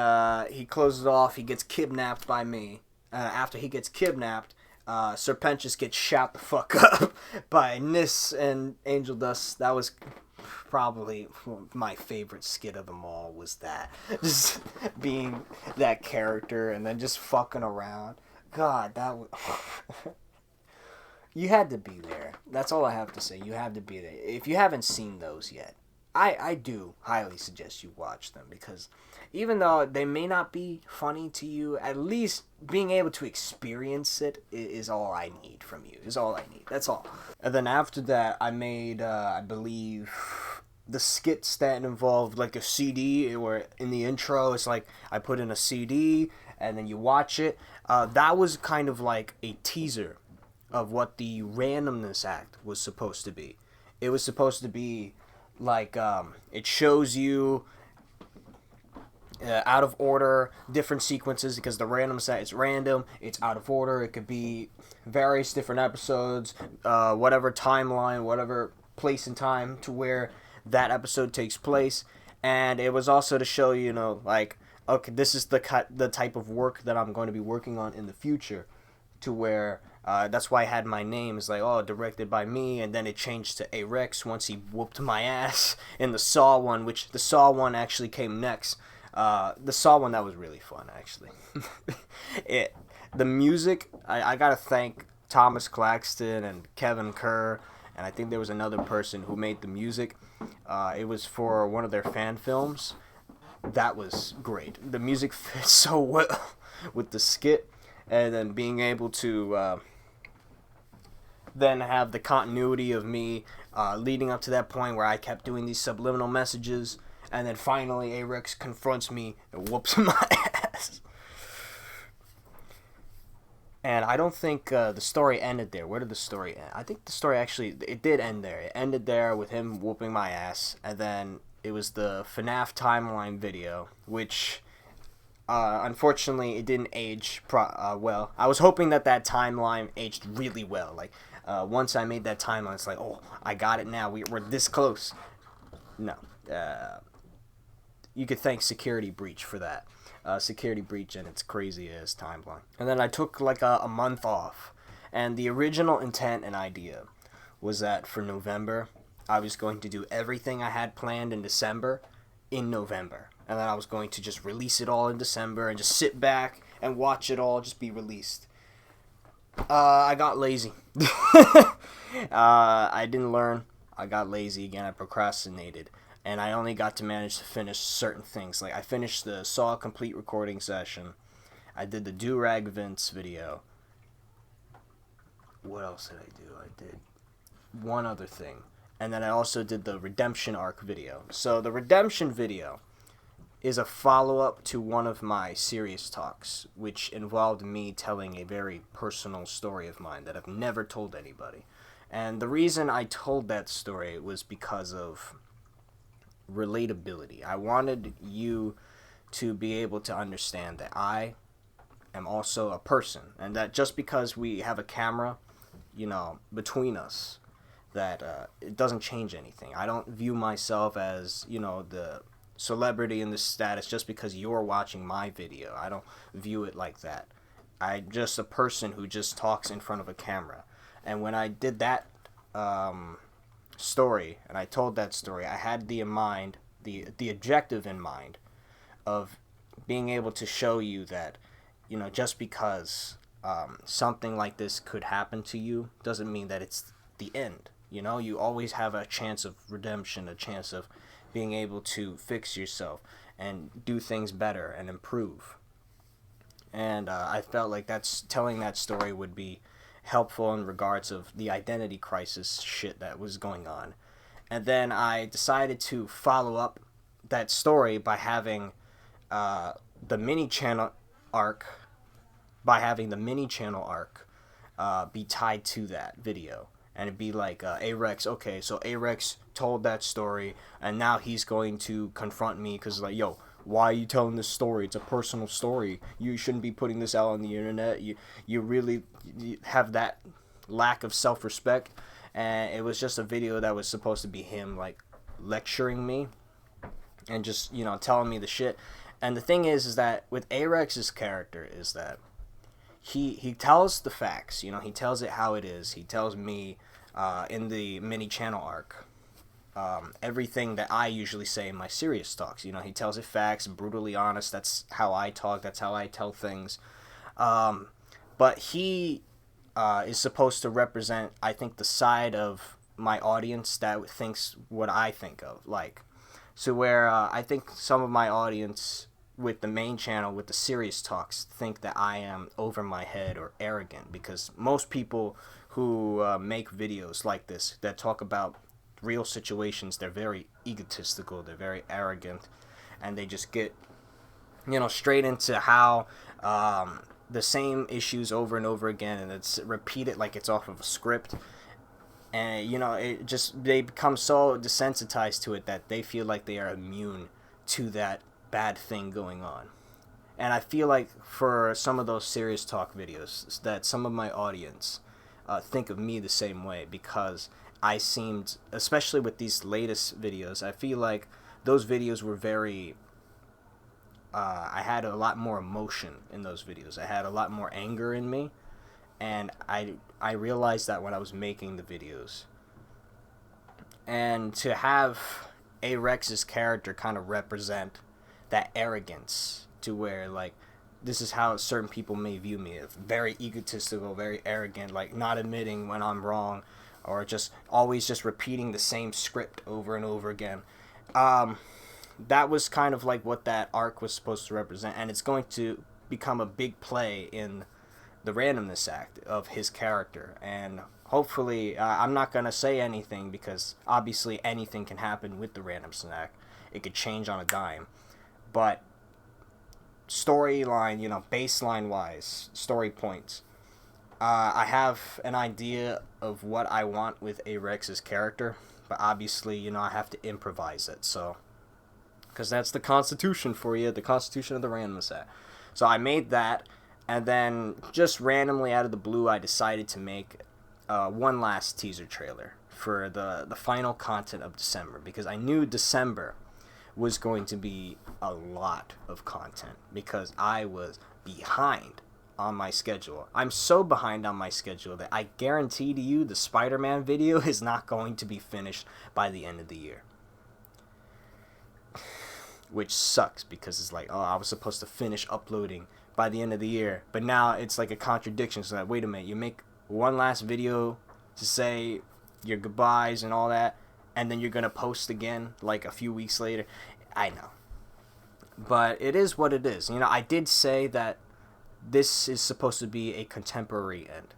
he closes it off. He gets kidnapped by me. After he gets kidnapped, Serpentius gets shot the fuck up by Nis and Angel Dust. That was probably my favorite skit of them all was that. Just being that character and then just fucking around. God, that was... You had to be there. That's all I have to say. You have to be there. If you haven't seen those yet, I do highly suggest you watch them, because even though they may not be funny to you, at least being able to experience it is all I need from you. Is all I need. That's all. And then after that, I made, I believe, the skits that involved like a CD, where in the intro it's like I put in a CD and then you watch it. That was kind of like a teaser of what the randomness act was supposed to be. It was supposed to be like, it shows you out of order different sequences, because the random set is random, it's out of order. It could be various different episodes, whatever timeline, whatever place and time to where that episode takes place. And it was also to show, you know, like, okay, this is the type of work that I'm going to be working on in the future, to where that's why I had my name. It's like, oh, directed by me, and then it changed to A. Rex once he whooped my ass in the Saw one, which the Saw one actually came next. The Saw one, that was really fun, actually. The music, I gotta thank Thomas Claxton and Kevin Kerr, and I think there was another person who made the music. It was for one of their fan films. That was great. The music fits so well with the skit, and then being able to then have the continuity of me leading up to that point where I kept doing these subliminal messages, and then finally A-Rex confronts me and whoops my ass. And I don't think the story ended there. Where did the story end? I think the story actually, it did end there. It ended there with him whooping my ass, and then it was the FNAF timeline video, which unfortunately it didn't age well. I was hoping that timeline aged really well. Like, once I made that timeline, it's like, oh, I got it now. We're this close. No. You could thank Security Breach for that. Security Breach and its crazy ass timeline. And then I took like a month off. And the original intent and idea was that for November, I was going to do everything I had planned in December in November. And then I was going to just release it all in December and just sit back and watch it all just be released. I got lazy. I didn't learn. I got lazy again. I procrastinated. And I only got to manage to finish certain things. Like, I finished the Saw Complete recording session. I did the Do-Rag Vince video. What else did I do? I did one other thing. And then I also did the Redemption Arc video. So the Redemption video is a follow-up to one of my serious talks, which involved me telling a very personal story of mine that I've never told anybody. And the reason I told that story was because of relatability. I wanted you to be able to understand that I am also a person, and that just because we have a camera, you know, between us, that it doesn't change anything. I don't view myself as, you know, the celebrity in this status just because you're watching my video. I don't view it like that. I'm just a person who just talks in front of a camera. And when I did that story, and I told that story, I had the objective in mind of being able to show you that, you know, just because something like this could happen to you doesn't mean that it's the end. You know, you always have a chance of redemption, a chance of being able to fix yourself and do things better and improve. And I felt like telling that story would be helpful in regards of the identity crisis shit that was going on. And then I decided to follow up that story by having the mini channel arc be tied to that video. And it'd be like, A-Rex, okay, so A-Rex told that story, and now he's going to confront me, because, like, yo, why are you telling this story? It's a personal story. You shouldn't be putting this out on the internet. You really have that lack of self-respect. And it was just a video that was supposed to be him, like, lecturing me and just, you know, telling me the shit. And the thing is that with A-Rex's character is that he tells the facts, you know, he tells it how it is. He tells me in the mini channel arc everything that I usually say in my serious talks. He tells it facts, brutally honest. That's how I talk. That's how I tell things. But he is supposed to represent, I think, the side of my audience that thinks what I think of. So where I think some of my audience with the main channel, with the serious talks, think that I am over my head or arrogant, because most people who make videos like this that talk about real situations, they're very egotistical, they're very arrogant, and they just get straight into how the same issues over and over again, and it's repeated like it's off of a script. And they become so desensitized to it that they feel like they are immune to that bad thing going on. And I feel like for some of those serious talk videos, that some of my audience think of me the same way, because I seemed, especially with these latest videos, I feel like those videos were very, I had a lot more emotion in those videos. I had a lot more anger in me, and I realized that when I was making the videos. And to have Rex's character kind of represent that arrogance, to where this is how certain people may view me, very egotistical, very arrogant, not admitting when I'm wrong, or just always just repeating the same script over and over again. That was kind of what that arc was supposed to represent, and it's going to become a big play in the randomness act of his character. And hopefully, I'm not going to say anything, because obviously anything can happen with the randomness act. It could change on a dime. But storyline, baseline wise, story points, I have an idea of what I want with Rex's character, but obviously, I have to improvise it. So, because that's the Constitution for you, the Constitution of the randomness act. So I made that. And then, just randomly out of the blue, I decided to make one last teaser trailer for the final content of December, because I knew December was going to be a lot of content, because I was behind on my schedule. I'm so behind on my schedule that I guarantee to you the Spider-Man video is not going to be finished by the end of the year. Which sucks, because it's I was supposed to finish uploading by the end of the year, but now it's a contradiction. So wait a minute, you make one last video to say your goodbyes and all that, and then you're gonna post again a few weeks later. I know, but it is what it is. I did say that this is supposed to be a contemporary end,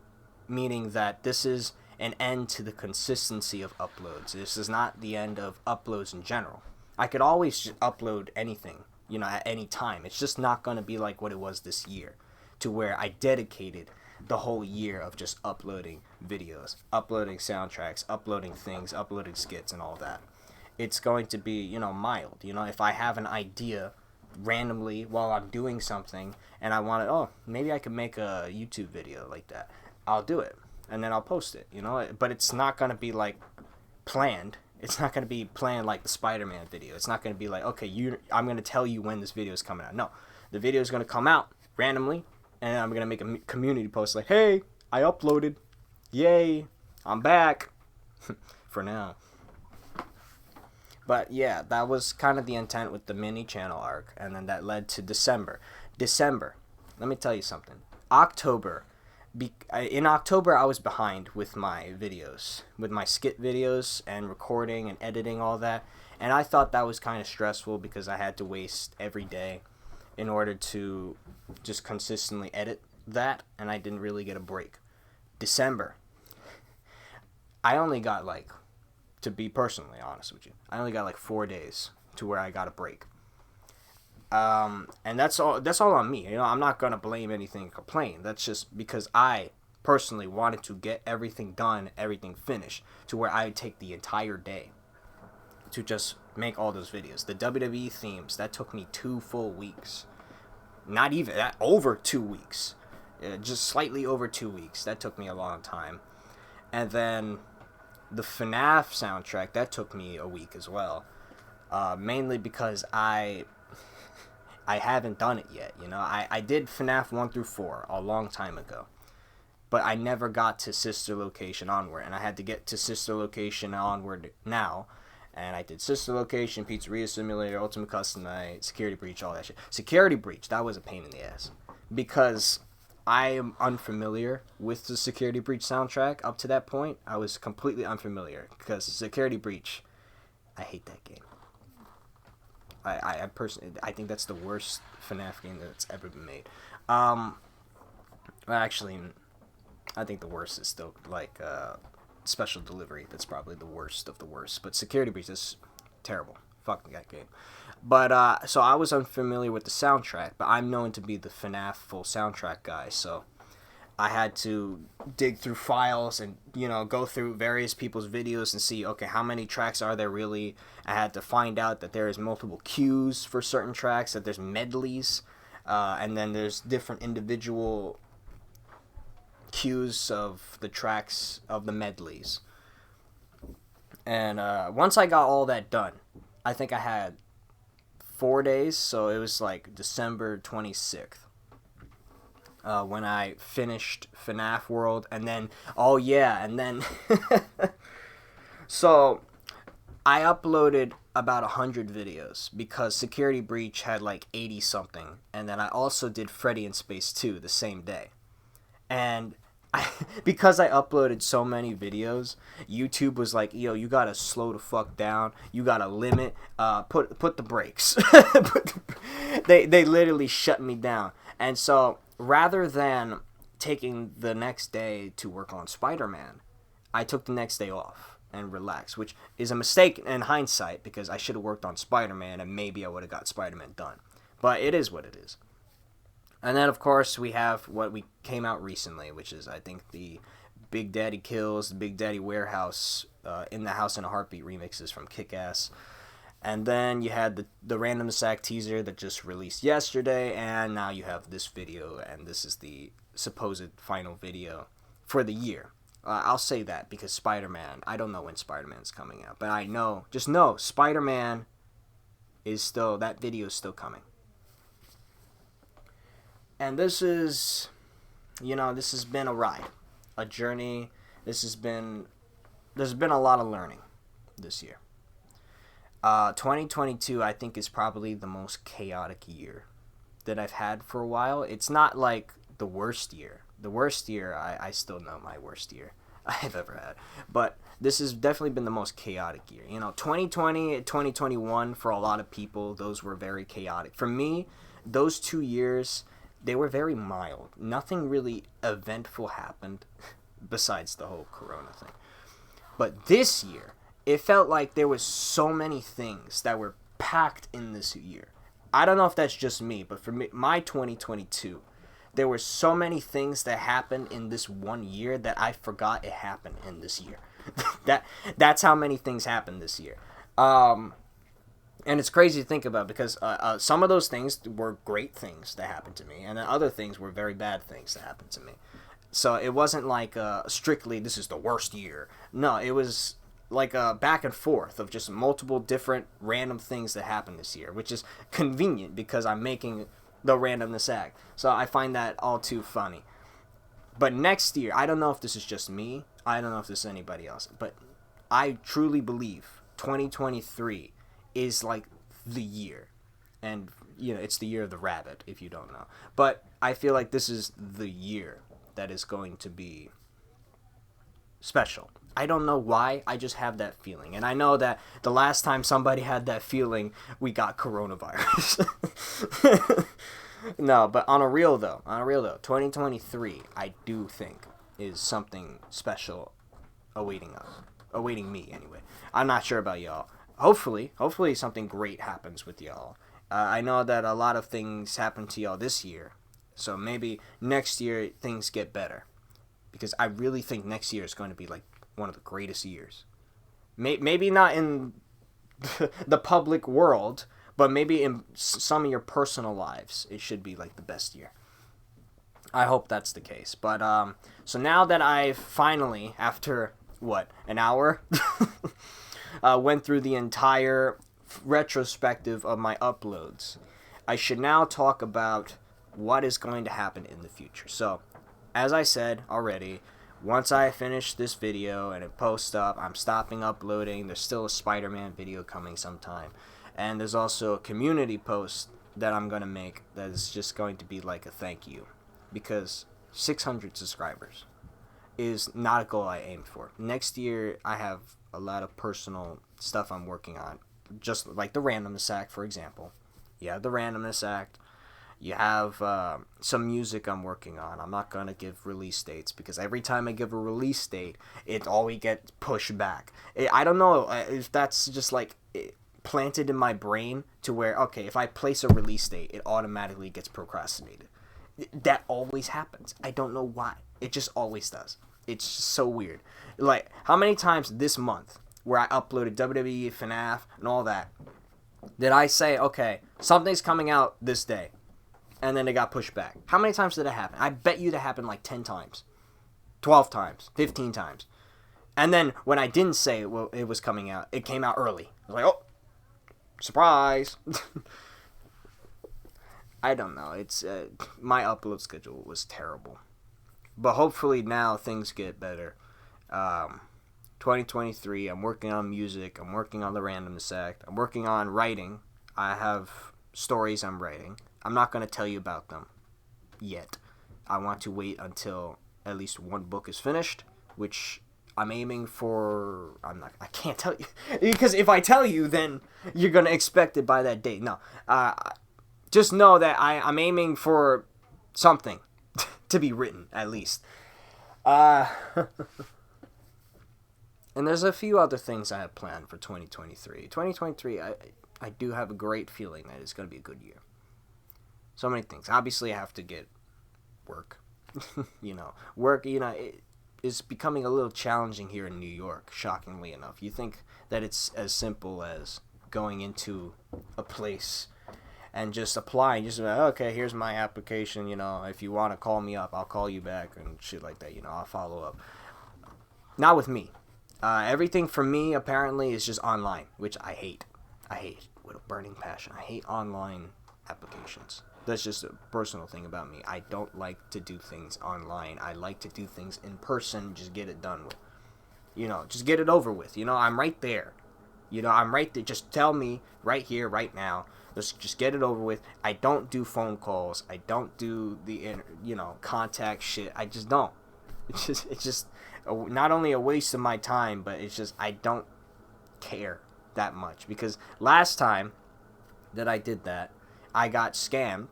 meaning that this is an end to the consistency of uploads. This is not the end of uploads in general. I could always just upload anything, at any time. It's just not going to be like what it was this year, to where I dedicated the whole year of just uploading videos, uploading soundtracks, uploading things, uploading skits and all that. It's going to be, mild. If I have an idea randomly while I'm doing something and I want to, maybe I could make a YouTube video like that, I'll do it. And then I'll post it, But it's not going to be planned. It's not going to be planned like the Spider-Man video. It's not going to be okay, I'm going to tell you when this video is coming out. No, the video is going to come out randomly, and I'm going to make a community post hey, I uploaded. Yay, I'm back. For now. But yeah, that was kind of the intent with the mini channel arc, and then that led to December. Let me tell you something. In October, I was behind with my videos, with my skit videos and recording and editing, all that. And I thought that was kind of stressful, because I had to waste every day in order to just consistently edit that, and I didn't really get a break. December, I only got to be personally honest with you, I only got 4 days to where I got a break. And that's all on me. I'm not going to blame anything and complain. That's just because I personally wanted to get everything done, everything finished, to where I would take the entire day to just make all those videos. The WWE themes, that took me 2 full weeks. Not even that, over 2 weeks. Just slightly over 2 weeks. That took me a long time. And then the FNAF soundtrack, that took me a week as well. Mainly because I haven't done it yet, I did FNAF 1 through 4 a long time ago, but I never got to Sister Location Onward, and I had to get to Sister Location Onward now, And I did Sister Location, Pizzeria Simulator, Ultimate Custom Night, Security Breach, all that shit. Security Breach, that was a pain in the ass. Because I am unfamiliar with the Security Breach soundtrack. Up to that point, I was completely unfamiliar. Because Security Breach, I hate that game. I personally, I think that's the worst FNAF game that's ever been made. Actually, I think the worst is still, like, Special Delivery. That's probably the worst of the worst. But Security Breach is terrible. Fuck that game. But, so I was unfamiliar with the soundtrack, but I'm known to be the FNAF full soundtrack guy, so I had to dig through files and, you know, go through various people's videos and see, okay, how many tracks are there really? I had to find out that there is multiple cues for certain tracks, that there's medleys, and then there's different individual cues of the tracks of the medleys. And once I got all that done, I think I had 4 days, so it was like December 26th. When I finished FNAF World, and then, oh yeah, and then, so, I uploaded about 100 videos, because Security Breach had like 80-something, and then I also did Freddy in Space 2 the same day, and because I uploaded so many videos, YouTube was like, yo, you gotta slow the fuck down, you gotta limit, put the brakes, they literally shut me down, and so, rather than taking the next day to work on Spider-Man, I took the next day off and relaxed, which is a mistake in hindsight, because I should have worked on Spider-Man and maybe I would have got Spider-Man done. But it is what it is. And then, of course, we have what we came out recently, which is, I think, the Big Daddy Kills, the Big Daddy Warehouse, In the House in a Heartbeat remixes from Kick-Ass. And then you had the Random Sack teaser that just released yesterday, and now you have this video, and this is the supposed final video for the year. I'll say that because Spider-Man, I don't know when Spider-Man's coming out, but I know, just know, Spider-Man is still, that video is still coming. And this is, you know, this has been a ride, a journey. There's been a lot of learning this year. 2022, I think, is probably the most chaotic year that I've had for a while. It's not like the worst year. The worst year, I still know my worst year I've ever had. But this has definitely been the most chaotic year. You know, 2020, 2021, for a lot of people, those were very chaotic. For me, those 2 years, they were very mild. Nothing really eventful happened besides the whole Corona thing. But this year, it felt like there was so many things that were packed in this year. I don't know if that's just me, but for me, my 2022, there were so many things that happened in this 1 year that I forgot it happened in this year. That's how many things happened this year. And it's crazy to think about, because some of those things were great things that happened to me, and then other things were very bad things that happened to me. So it wasn't like strictly, this is the worst year. No, it was like a back and forth of just multiple different random things that happened this year, which is convenient because I'm making the randomness act. So I find that all too funny. But next year, I don't know if this is just me, I don't know if this is anybody else, but I truly believe 2023 is like the year. And, you know, it's the year of the rabbit, if you don't know. But I feel like this is the year that is going to be special. I don't know why, I just have that feeling. And I know that the last time somebody had that feeling, we got coronavirus. No, but on a real though, 2023, I do think, is something special awaiting us. Awaiting me, anyway. I'm not sure about y'all. Hopefully something great happens with y'all. I know that a lot of things happened to y'all this year, so maybe next year things get better. Because I really think next year is going to be like one of the greatest years. Maybe not in the public world, but maybe in some of your personal lives, it should be like the best year. I hope that's the case. But so now that I've finally, after an hour, went through the entire retrospective of my uploads, I should now talk about what is going to happen in the future. So, as I said already, once I finish this video and it posts up, I'm stopping uploading. There's still a Spider-Man video coming sometime. And there's also a community post that I'm going to make that is just going to be like a thank you. Because 600 subscribers is not a goal I aimed for. Next year, I have a lot of personal stuff I'm working on. Just like the Randomness Act, for example. You have the Randomness Act. You have some music I'm working on. I'm not going to give release dates because every time I give a release date, it always gets pushed back. I don't know if that's just like planted in my brain to where, okay, if I place a release date, it automatically gets procrastinated. That always happens. I don't know why. It just always does. It's just so weird. Like, how many times this month where I uploaded WWE, FNAF, and all that, did I say, okay, something's coming out this day, and then it got pushed back? How many times did it happen? I bet you that happened like 10 times, 12 times, 15 times. And then when I didn't say it was coming out, it came out early. I was like, oh, surprise. I don't know. It's my upload schedule was terrible. But hopefully now things get better. 2023, I'm working on music. I'm working on the Randomness Act. I'm working on writing. I have stories I'm writing. I'm not going to tell you about them yet. I want to wait until at least one book is finished, which I'm aiming for. I can't tell you. Because if I tell you, then you're going to expect it by that date. No. Just know that I'm aiming for something to be written, at least. And there's a few other things I have planned for 2023. 2023, I do have a great feeling that it's going to be a good year. So many things. Obviously, I have to get work. Work, is becoming a little challenging here in New York, shockingly enough. You think that it's as simple as going into a place and just applying, just like, okay, here's my application, if you want to call me up, I'll call you back, and shit like that, I'll follow up. Not with me. Everything for me, apparently, is just online, which I hate. I hate with a burning passion. I hate online applications. That's just a personal thing about me. I don't like to do things online. I like to do things in person, just get it done with. Just get it over with. I'm right there. I'm right there. Just tell me right here, right now. Let's just get it over with. I don't do phone calls. I don't do the contact shit. I just don't. It's just not only a waste of my time, but it's just I don't care that much. Because last time that I did that, I got scammed.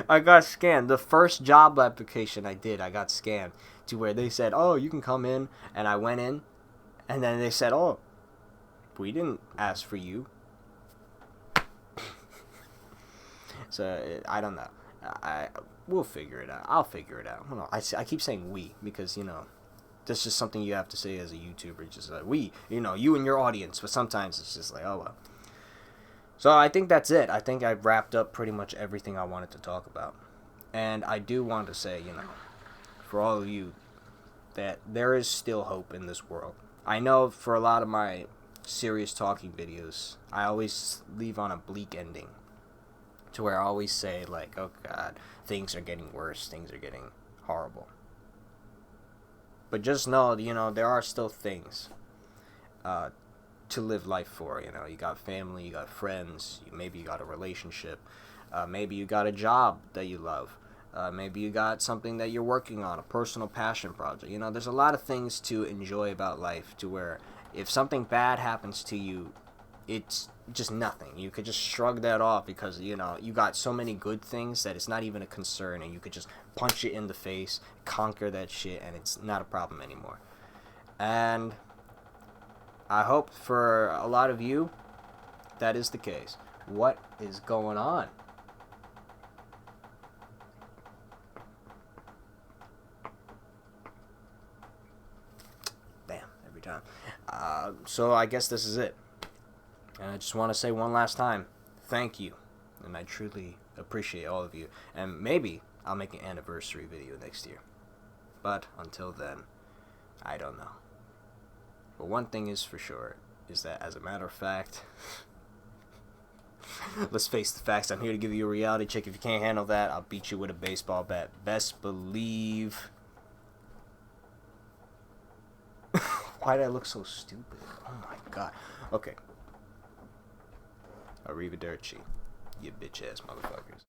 I got scammed. The first job application I did, I got scammed to where they said, oh, you can come in. And I went in. And then they said, oh, we didn't ask for you. So, I don't know. We'll figure it out. I'll figure it out. I keep saying we because, that's just something you have to say as a YouTuber. Just like, we, you and your audience. But sometimes it's just like, oh, well. So, I think that's it. I think I've wrapped up pretty much everything I wanted to talk about. And I do want to say, for all of you, that there is still hope in this world. I know for a lot of my serious talking videos, I always leave on a bleak ending. To where I always say, like, oh God, things are getting worse, things are getting horrible. But just know, there are still things to live life for. You got family, you got friends, maybe you got a relationship, maybe you got a job that you love, maybe you got something that you're working on, a personal passion project. There's a lot of things to enjoy about life to where if something bad happens to you, it's just nothing. You could just shrug that off because, you got so many good things that it's not even a concern, and you could just punch it in the face, conquer that shit, and it's not a problem anymore. And I hope for a lot of you that is the case. What is going on? Damn, every time. So I guess this is it. And I just want to say one last time, thank you. And I truly appreciate all of you. And maybe I'll make an anniversary video next year. But until then, I don't know. But one thing is for sure, is that as a matter of fact, let's face the facts. I'm here to give you a reality check. If you can't handle that, I'll beat you with a baseball bat. Best believe Why did I look so stupid? Oh my god. Okay. Arrivederci, you bitch ass motherfuckers.